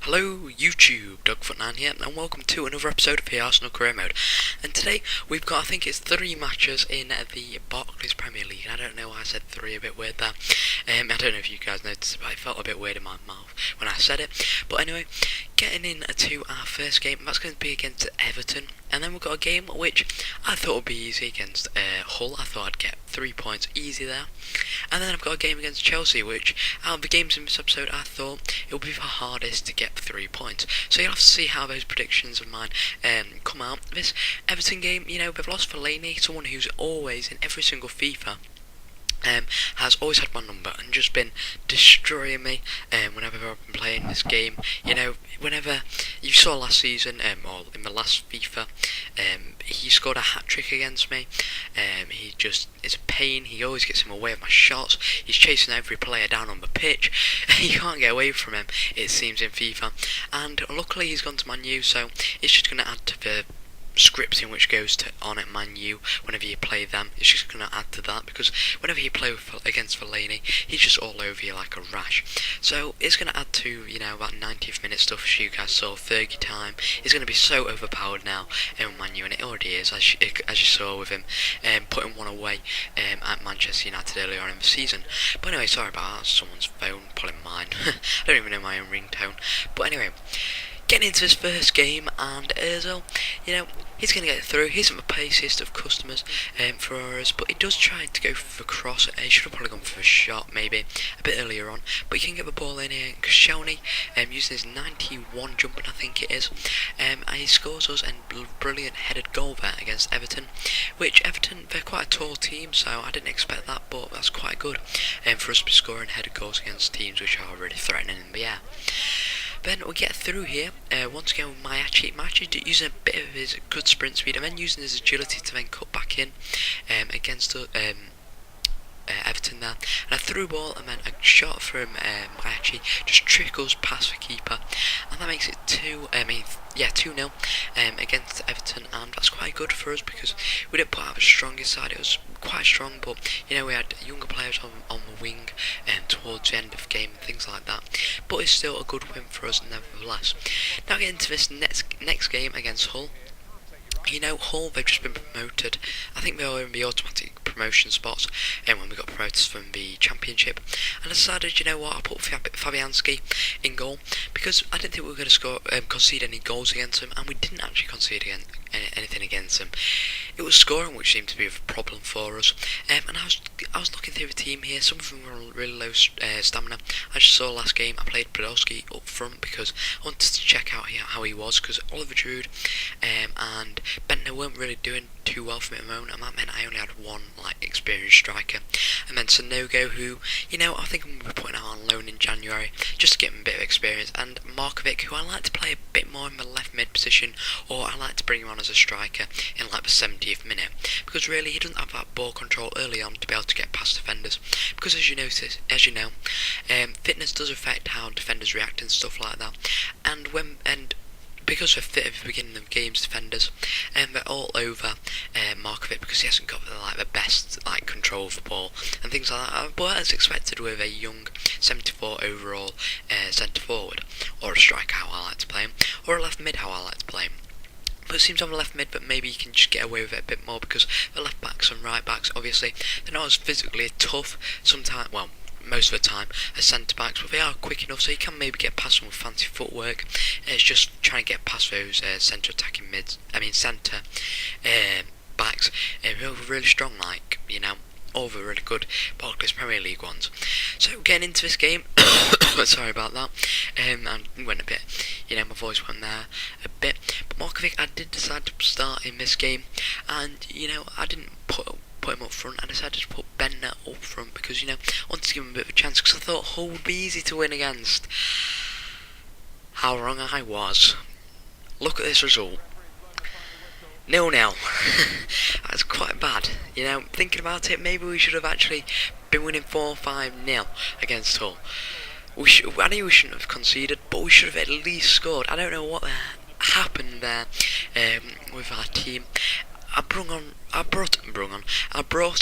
Hello YouTube, Dougfoot9 here, and welcome to another episode of the Arsenal Career Mode. And today we've got, I think it's 3 matches in the Barclays Premier League. I don't know why I said 3, a bit weird there. I don't know if you guys noticed, but it felt a bit weird in my mouth when I said it. But anyway, getting into our first game, that's going to be against Everton. And then we've got a game which I thought would be easy against Hull. I thought I'd get 3 points easy there. And then I've got a game against Chelsea, which out of the games in this episode, I thought it would be the hardest to get 3 points. So you'll have to see how those predictions of mine come out. This Everton game, they've lost Fellaini, someone who's always in every single FIFA. Has always had my number and just been destroying me whenever I've been playing this game. Whenever you saw last season, or in the last FIFA, he scored a hat-trick against me. It's a pain. He always gets in the way of my shots. He's chasing every player down on the pitch. You can't get away from him, it seems, in FIFA. And luckily he's gone to Man U, so it's just going to add to the scripting which goes on at Man U whenever you play them. It's just going to add to that, because whenever you play against Fellaini, he's just all over you like a rash. So it's going to add to, about 90th minute stuff, as you guys saw, Fergie time. He's going to be so overpowered now in Man U, and it already is, as you saw with him putting one away at Manchester United earlier on in the season. But anyway, sorry about that, someone's phone, probably mine. I don't even know my own ringtone. But anyway, getting into his first game, and Ozil, he's going to get through. He isn't the paciest of customers for us, but he does try to go for the cross. He should have probably gone for a shot, maybe, a bit earlier on, but he can get the ball in here. Koscielny, using his 91 jumping, I think it is, and he scores us a brilliant headed goal there against Everton, which Everton, they're quite a tall team, so I didn't expect that, but that's quite good for us to be scoring headed goals against teams which are really threatening in the air. Then we get through here, once again with Maiachi using a bit of his good sprint speed and then using his agility to then cut back in against Everton there. And a through ball and then a shot from Maiachi just trickles past the keeper, and that makes it 2-0 against Everton, and that's quite good for us because we didn't put out the strongest side. It was quite strong, but we had younger players on the wing towards the end of the game and things like that, but it's still a good win for us nevertheless. Now getting into this next game against Hull. Hull, they've just been promoted. I think they were in the automatic promotion spots when we got promoted from the Championship. And I decided, I put Fabianski in goal because I didn't think we were going to concede any goals against him, and we didn't actually concede anything against him. It was scoring which seemed to be a problem for us. And I was looking through the team here. Some of them were on really low stamina. I just saw last game I played Podolski up front because I wanted to check out how he was, because Oliver Giroud and Bentner weren't really doing too well for me at the moment, and that meant I only had one experienced striker. And then Sanogo, who I think I'm going to be putting out on loan in January just to get him a bit of experience, and Markovic, who I like to play a bit more in the left mid position, or I like to bring him on as a striker in the 70th minute, because really he doesn't have that ball control early on to be able to get past defenders, because as you know, fitness does affect how defenders react and stuff like that, and because we're fit at the beginning of games, defenders, and they're all over Markovic because he hasn't got the best control of the ball and things like that. But as expected with a young 74 overall centre forward, or a striker, how I like to play him, or a left mid, how I like to play him. But it seems on the left mid, but maybe you can just get away with it a bit more because the left backs and right backs, obviously, they're not as physically tough sometimes. Well, most of the time as centre backs, but they are quick enough so you can maybe get past them with fancy footwork. It's just trying to get past those centre backs who are really strong, all the really good Barclays Premier League ones. So getting into this game, sorry about that, I went a bit, my voice went there a bit, but Markovic, I did decide to start in this game, and I didn't put him up front. I decided to put Bentner up front because I wanted to give him a bit of a chance, because I thought Hull would be easy to win against. How wrong I was. Look at this result. 0-0. That's quite bad. Thinking about it, maybe we should have actually been winning 4-5-0 against Hull. I knew we shouldn't have conceded, but we should have at least scored. I don't know what happened there with our team. I brought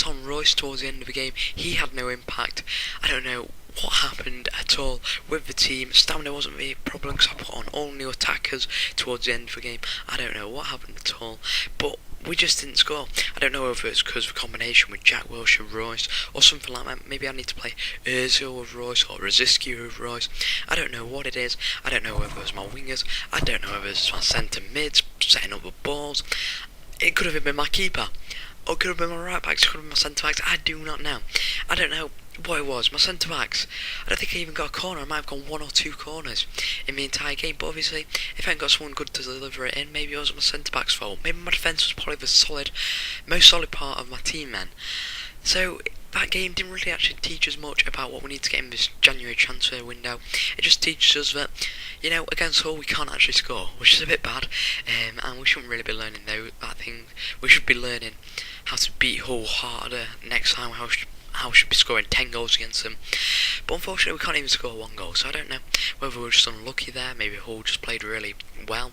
on Royce towards the end of the game. He had no impact. I don't know what happened at all with the team. Stamina wasn't the problem because I put on all new attackers towards the end of the game. I don't know what happened at all, but we just didn't score. I don't know whether it's because of the combination with Jack Wilshere and Royce or something like that. Maybe I need to play Ozil with Royce or Rosicky with Royce. I don't know what it is. I don't know whether it's my wingers. I don't know whether it's my centre mids setting up the balls. It could have been my keeper. Or it could have been my right backs, it could have been my centre backs. I do not know. I don't know what it was. My centre backs, I don't think I even got a corner. I might have gone 1 or 2 corners in the entire game. But obviously, if I hadn't got someone good to deliver it in, maybe it was my centre back's fault. Maybe my defence was probably the most solid part of my team then. So that game didn't really actually teach us much about what we need to get in this January transfer window. It just teaches us that, you know, against Hull we can't actually score, which is a bit bad, and we shouldn't really be learning that thing. We should be learning how to beat Hull harder next time, how we should be scoring 10 goals against them. But unfortunately we can't even score 1 goal, so I don't know whether we were just unlucky there. Maybe Hull just played really well,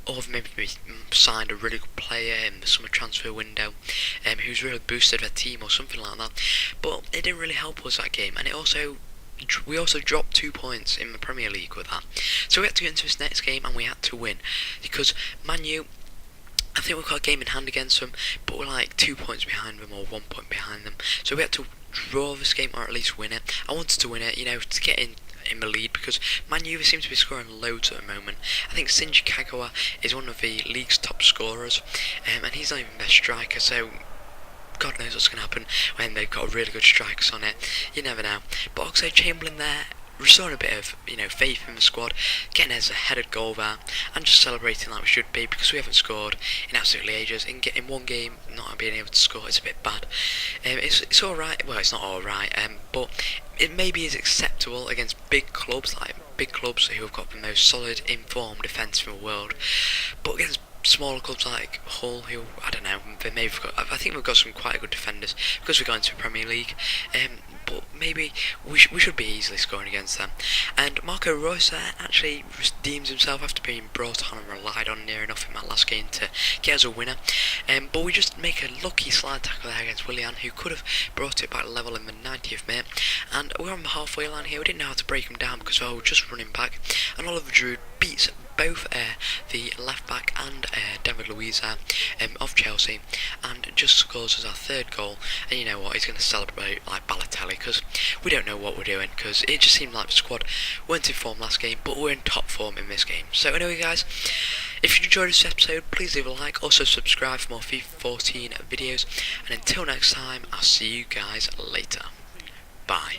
or maybe we signed a really good player in the summer transfer window who's really boosted their team or something like that. But it didn't really help us that game, and we also dropped 2 points in the Premier League with that. So we had to get into this next game and we had to win, because Man U, I think we've got a game in hand against them, but we're like 2 points behind them or 1 point behind them. So we had to draw this game or at least win it. I wanted to win it, you know, to get in the lead, because Man U seem to be scoring loads at the moment. I think Shinji Kagawa is one of the league's top scorers, and he's not even their striker, so God knows what's going to happen when they've got really good strikers on it. You never know. But Oxlade-Chamberlain there, restoring a bit of, you know, faith in the squad, getting us a headed goal there, and just celebrating like we should be, because we haven't scored in absolutely ages. In one game, not being able to score is a bit bad. It's all right. Well, it's not all right, but it maybe is acceptable against big clubs who have got the most solid, informed defence in the world. But against smaller clubs like Hull, who, I don't know, I think we've got some quite good defenders because we're going to the Premier League, but maybe we should be easily scoring against them. And Marco Reus there actually redeems himself after being brought on and relied on near enough in that last game to get us a winner. But we just make a lucky slide tackle there against Willian, who could have brought it back level in the 90th minute. And we're on the halfway line here. We didn't know how to break him down because we were just running back. And Oliver Giroud beats both the left back and David Luiz of Chelsea, and just scores as our 3rd goal. And you know what, he's going to celebrate like Balotelli, because we don't know what we're doing, because it just seemed like the squad weren't in form last game, but we're in top form in this game. So anyway guys, if you enjoyed this episode, please leave a like, also subscribe for more FIFA 14 videos, and until next time, I'll see you guys later. Bye.